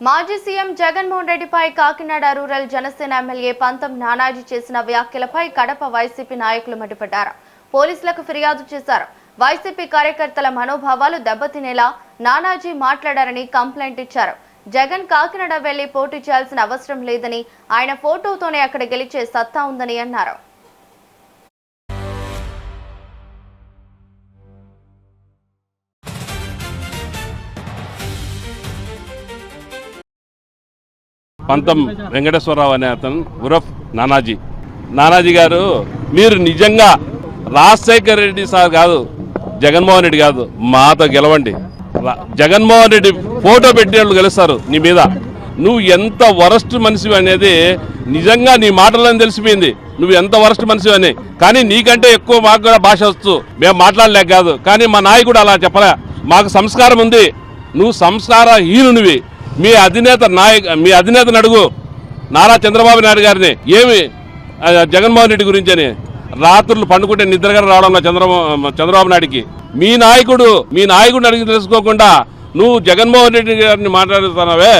మాజీ సీఎం జగన్మోహన్ రెడ్డిపై Kakinada rural Janasena MLA పంతం నానాజీ చేసిన వ్యాఖ్యలపై కడప వైసీపీ నాయకులు మండిపడ్డారు. పోలీసులకు ఫిర్యాదు చేశారు. వైసీపీ కార్యకర్తల మనోభావాలు దెబ్బతినేలా నానాజీ మాట్లాడారని కంప్లైంట్ ఇచ్చారు. జగన్ కాకినాడ వెళ్లి పోటీ చేయాల్సిన అవసరం లేదని, ఆయన ఫోటోతోనే అక్కడ గెలిచే సత్తా ఉందని అన్నారు. పంతం వెంకటేశ్వరరావు అనే అతను ఉరఫ్ నానాజీ గారు, మీరు నిజంగా రాజశేఖర రెడ్డి సార్ కాదు, జగన్మోహన్ రెడ్డి కాదు, మాతో గెలవండి. జగన్మోహన్ రెడ్డి ఫోటో పెట్టేవాళ్ళు గెలుస్తారు నీ మీద. నువ్వు ఎంత వరస్ట్ మనిషివి అనేది నిజంగా నీ మాటలను తెలిసిపోయింది. నువ్వు ఎంత వరస్ట్ మనిషివి అని. కానీ నీకంటే ఎక్కువ మాకు కూడా భాష వచ్చు, మేము మాట్లాడలేక కాదు. కానీ మా నాయకుడు అలా చెప్పలే. మాకు సంస్కారం ఉంది. నువ్వు సంస్కారహీనునివి. మీ అధినేతను అడుగు, నారా చంద్రబాబు నాయుడు గారిని, ఏమి జగన్మోహన్ రెడ్డి గురించి అని. రాత్రులు పండుకుంటే నిద్రగా రావడంలో చంద్రబాబు నాయుడికి. మీ నాయకుడిని అడిగి తెలుసుకోకుండా నువ్వు జగన్మోహన్ రెడ్డి గారిని మాట్లాడుతున్నావే.